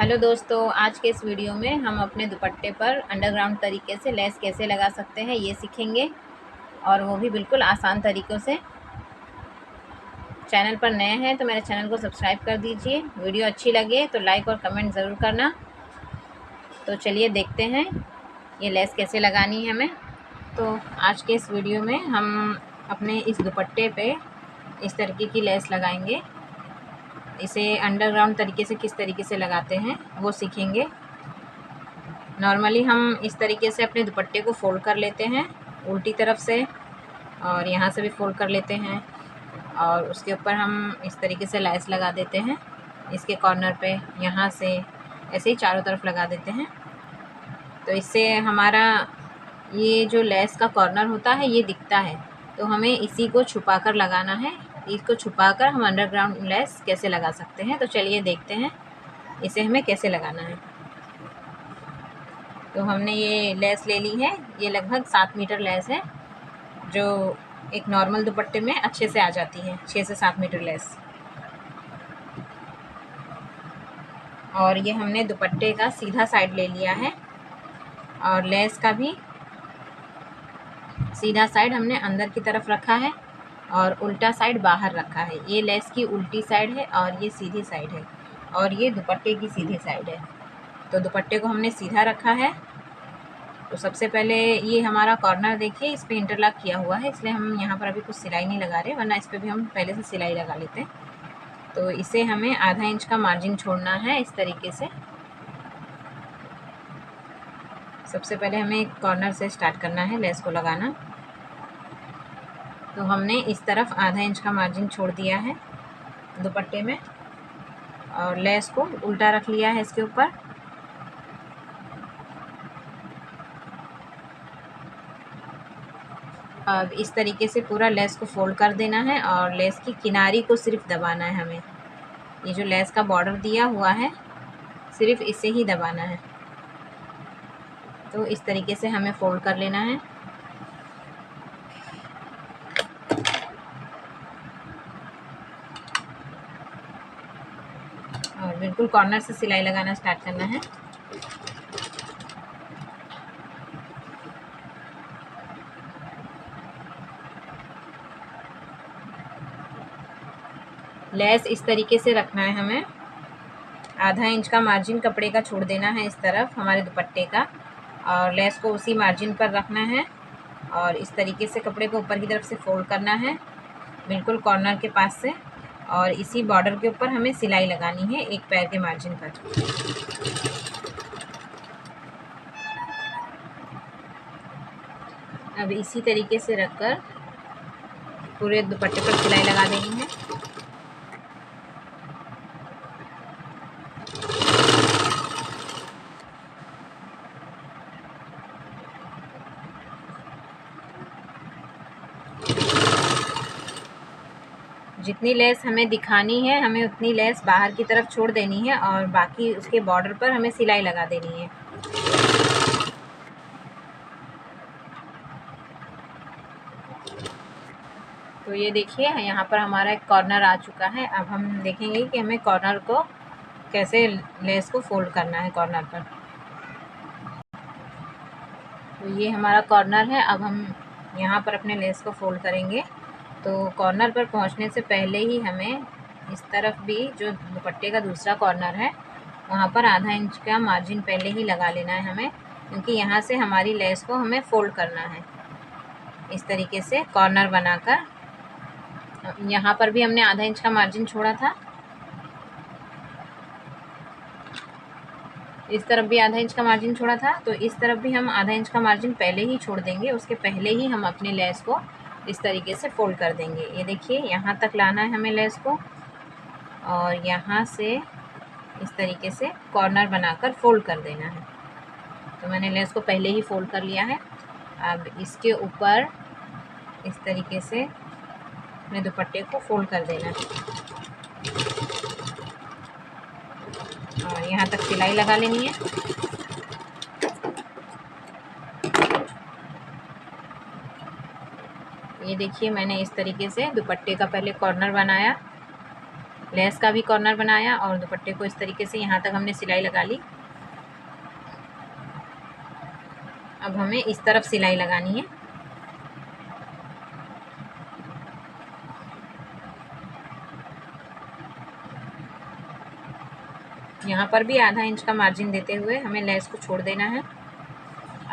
Hello दोस्तों, आज के इस वीडियो में हम अपने दुपट्टे पर अंडरग्राउंड तरीके से लेस कैसे लगा सकते हैं ये सीखेंगे, और वो भी बिल्कुल आसान तरीक़ों से। चैनल पर नए हैं तो मेरे चैनल को सब्सक्राइब कर दीजिए। वीडियो अच्छी लगे तो लाइक और कमेंट ज़रूर करना। तो चलिए देखते हैं ये लेस कैसे लगानी है हमें। तो आज के इस वीडियो में हम अपने इस दुपट्टे पे इस तरीके की लेस लगाएंगे। इसे अंडरग्राउंड तरीके से किस तरीके से लगाते हैं वो सीखेंगे। नॉर्मली हम इस तरीके से अपने दुपट्टे को फोल्ड कर लेते हैं उल्टी तरफ से, और यहाँ से भी फोल्ड कर लेते हैं, और उसके ऊपर हम इस तरीके से लेस लगा देते हैं इसके कॉर्नर पे। यहाँ से ऐसे ही चारों तरफ लगा देते हैं। तो इससे हमारा ये जो लेस का कॉर्नर होता है ये दिखता है, तो हमें इसी को छुपा कर लगाना है। इसको छुपाकर हम अंडरग्राउंड लेस कैसे लगा सकते हैं, तो चलिए देखते हैं इसे हमें कैसे लगाना है। तो हमने ये लेस ले ली है, ये लगभग 7 मीटर लेस है, जो एक नॉर्मल दुपट्टे में अच्छे से आ जाती है, 6 से 7 मीटर लेस। और ये हमने दुपट्टे का सीधा साइड ले लिया है, और लेस का भी सीधा साइड हमने अंदर की तरफ रखा है और उल्टा साइड बाहर रखा है। ये लेस की उल्टी साइड है और ये सीधी साइड है, और ये दुपट्टे की सीधी साइड है। तो दुपट्टे को हमने सीधा रखा है। तो सबसे पहले ये हमारा कॉर्नर देखिए, इस पर इंटरलॉक किया हुआ है, इसलिए हम यहाँ पर अभी कुछ सिलाई नहीं लगा रहे, वरना इस पर भी हम पहले से सिलाई लगा लेते हैं। तो इसे हमें आधा इंच का मार्जिन छोड़ना है इस तरीके से। सबसे पहले हमें कॉर्नर से स्टार्ट करना है लेस को लगाना। तो हमने इस तरफ आधा इंच का मार्जिन छोड़ दिया है दुपट्टे में, और लेस को उल्टा रख लिया है इसके ऊपर। अब इस तरीके से पूरा लेस को फोल्ड कर देना है, और लेस की किनारी को सिर्फ दबाना है हमें। ये जो लेस का बॉर्डर दिया हुआ है सिर्फ इसे ही दबाना है। तो इस तरीके से हमें फोल्ड कर लेना है। और बिल्कुल कॉर्नर से सिलाई लगाना स्टार्ट करना है। लेस इस तरीके से रखना है हमें। आधा इंच का मार्जिन कपड़े का छोड़ देना है इस तरफ हमारे दुपट्टे का, और लेस को उसी मार्जिन पर रखना है, और इस तरीके से कपड़े को ऊपर की तरफ से फोल्ड करना है बिल्कुल कॉर्नर के पास से, और इसी बॉर्डर के ऊपर हमें सिलाई लगानी है एक पैर के मार्जिन पर। अब इसी तरीके से रखकर पूरे दुपट्टे पर सिलाई लगा देनी है। जितनी लेस हमें दिखानी है हमें उतनी लेस बाहर की तरफ छोड़ देनी है, और बाकी उसके बॉर्डर पर हमें सिलाई लगा देनी है। तो ये देखिए यहाँ पर हमारा एक कॉर्नर आ चुका है। अब हम देखेंगे कि हमें कॉर्नर को कैसे लेस को फोल्ड करना है कॉर्नर पर। तो ये हमारा कॉर्नर है। अब हम यहाँ पर अपने लेस को फोल्ड करेंगे। तो कॉर्नर पर पहुँचने से पहले ही हमें इस तरफ भी जो दुपट्टे का दूसरा कॉर्नर है वहाँ पर आधा इंच का मार्जिन पहले ही लगा लेना है हमें, क्योंकि यहाँ से हमारी लेस को हमें फोल्ड करना है इस तरीके से कॉर्नर बनाकर। यहाँ पर भी हमने आधा इंच का मार्जिन छोड़ा था, इस तरफ भी आधा इंच का मार्जिन छोड़ा था, तो इस तरफ भी हम आधा इंच का मार्जिन पहले ही छोड़ देंगे। उसके पहले ही हम अपने लेस को इस तरीके से फोल्ड कर देंगे। ये देखिए यहाँ तक लाना है हमें लेस को, और यहाँ से इस तरीके से कॉर्नर बनाकर फोल्ड कर देना है। तो मैंने लेस को पहले ही फोल्ड कर लिया है। अब इसके ऊपर इस तरीके से अपने दुपट्टे को फोल्ड कर देना है, और यहाँ तक सिलाई लगा लेनी है। ये देखिए मैंने इस तरीके से दुपट्टे का पहले कॉर्नर बनाया, लेस का भी कॉर्नर बनाया और दुपट्टे को इस तरीके से यहाँ तक हमने सिलाई लगा ली। अब हमें इस तरफ सिलाई लगानी है। यहाँ पर भी आधा इंच का मार्जिन देते हुए हमें लेस को छोड़ देना है।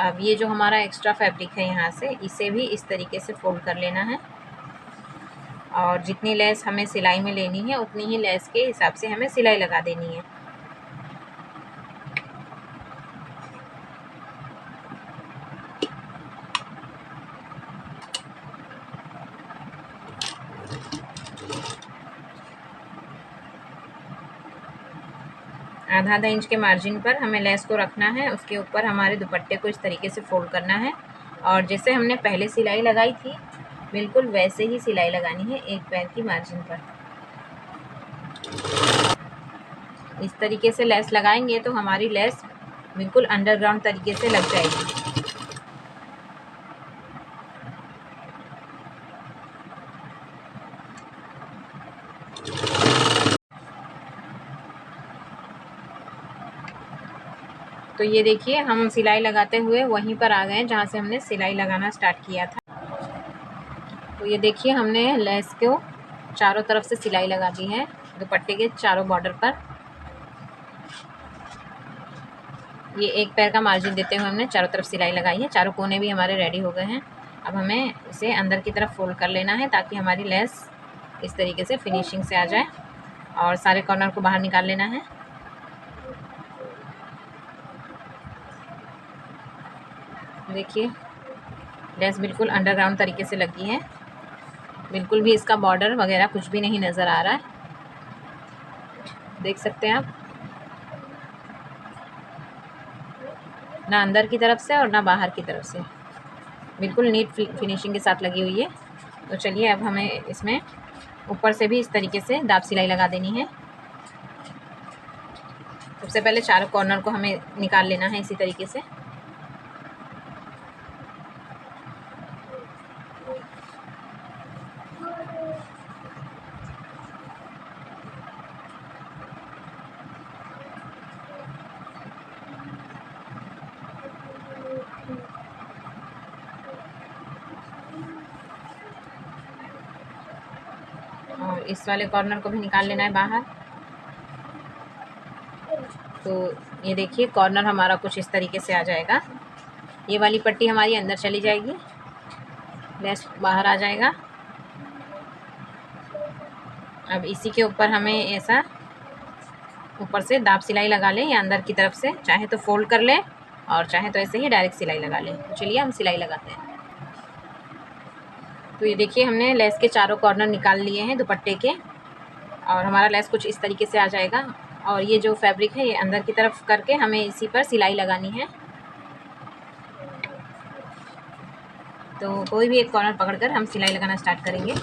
अब ये जो हमारा एक्स्ट्रा फैब्रिक है यहाँ से, इसे भी इस तरीके से फोल्ड कर लेना है और जितनी लेस हमें सिलाई में लेनी है उतनी ही लेस के हिसाब से हमें सिलाई लगा देनी है। आधा आधा इंच के मार्जिन पर हमें लेस को रखना है, उसके ऊपर हमारे दुपट्टे को इस तरीके से फोल्ड करना है और जैसे हमने पहले सिलाई लगाई थी बिल्कुल वैसे ही सिलाई लगानी है एक पैर की मार्जिन पर। इस तरीके से लेस लगाएंगे तो हमारी लेस बिल्कुल अंडरग्राउंड तरीके से लग जाएगी। तो ये देखिए हम सिलाई लगाते हुए वहीं पर आ गए जहाँ से हमने सिलाई लगाना स्टार्ट किया था। तो ये देखिए हमने लेस को चारों तरफ से सिलाई लगा दी है दुपट्टे के चारों बॉर्डर पर। ये एक पैर का मार्जिन देते हुए हमने चारों तरफ सिलाई लगाई है। चारों कोने भी हमारे रेडी हो गए हैं। अब हमें इसे अंदर की तरफ फोल्ड कर लेना है ताकि हमारी लेस इस तरीके से फिनिशिंग से आ जाए और सारे कॉर्नर को बाहर निकाल लेना है। देखिए लेस बिल्कुल अंडरग्राउंड तरीके से लगी है, बिल्कुल भी इसका बॉर्डर वगैरह कुछ भी नहीं नज़र आ रहा है, देख सकते हैं आप। ना अंदर की तरफ से और ना बाहर की तरफ से, बिल्कुल नीट फिनिशिंग के साथ लगी हुई है। तो चलिए अब हमें इसमें ऊपर से भी इस तरीके से दाब सिलाई लगा देनी है। सबसे पहले चारों कॉर्नर को हमें निकाल लेना है इसी तरीके से। और इस वाले कॉर्नर को भी निकाल लेना है बाहर। तो ये देखिए कॉर्नर हमारा कुछ इस तरीके से आ जाएगा। ये वाली पट्टी हमारी अंदर चली जाएगी, लेस बाहर आ जाएगा। अब इसी के ऊपर हमें ऐसा ऊपर से दाब सिलाई लगा लें या अंदर की तरफ से, चाहे तो फोल्ड कर लें और चाहे तो ऐसे ही डायरेक्ट सिलाई लगा लें। तो चलिए हम सिलाई लगाते हैं। तो ये देखिए हमने लेस के चारों कॉर्नर निकाल लिए हैं दुपट्टे के और हमारा लेस कुछ इस तरीके से आ जाएगा। और ये जो फैब्रिक है ये अंदर की तरफ करके हमें इसी पर सिलाई लगानी है। तो कोई भी एक कॉर्नर पकड़कर हम सिलाई लगाना स्टार्ट करेंगे।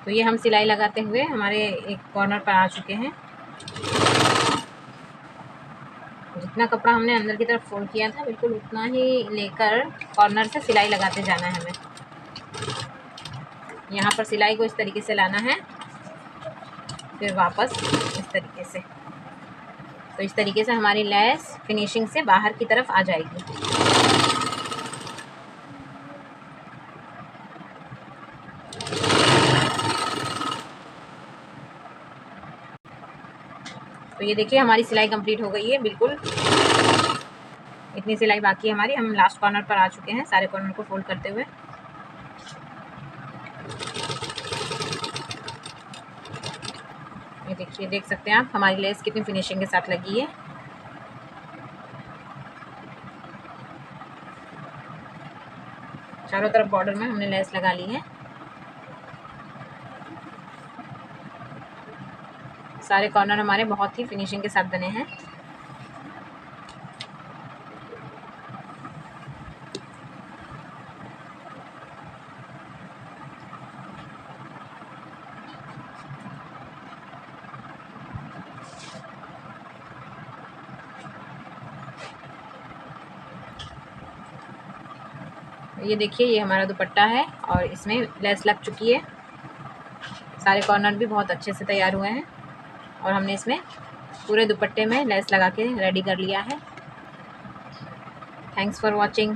तो ये हम सिलाई लगाते हुए हमारे एक कॉर्नर पर आ चुके हैं। जितना कपड़ा हमने अंदर की तरफ फोल्ड किया था बिल्कुल उतना ही लेकर कॉर्नर से सिलाई लगाते जाना है हमें। यहाँ पर सिलाई को इस तरीके से लाना है, फिर वापस इस तरीके से। तो इस तरीके से हमारी लेस फिनिशिंग से बाहर की तरफ आ जाएगी। तो ये देखिए हमारी सिलाई कंप्लीट हो गई है। बिल्कुल इतनी सिलाई बाकी है हमारी। हम लास्ट कॉर्नर पर आ चुके हैं सारे कॉर्नर को फोल्ड करते हुए। ये देखिए, देख सकते हैं आप हमारी लेस कितनी फिनिशिंग के साथ लगी है। चारों तरफ बॉर्डर में हमने लेस लगा ली है। सारे कॉर्नर हमारे बहुत ही फिनिशिंग के साथ बने हैं। ये देखिए, ये हमारा दुपट्टा है और इसमें लेस लग चुकी है। सारे कॉर्नर भी बहुत अच्छे से तैयार हुए हैं और हमने इसमें पूरे दुपट्टे में लेस लगा के रेडी कर लिया है। Thanks for watching.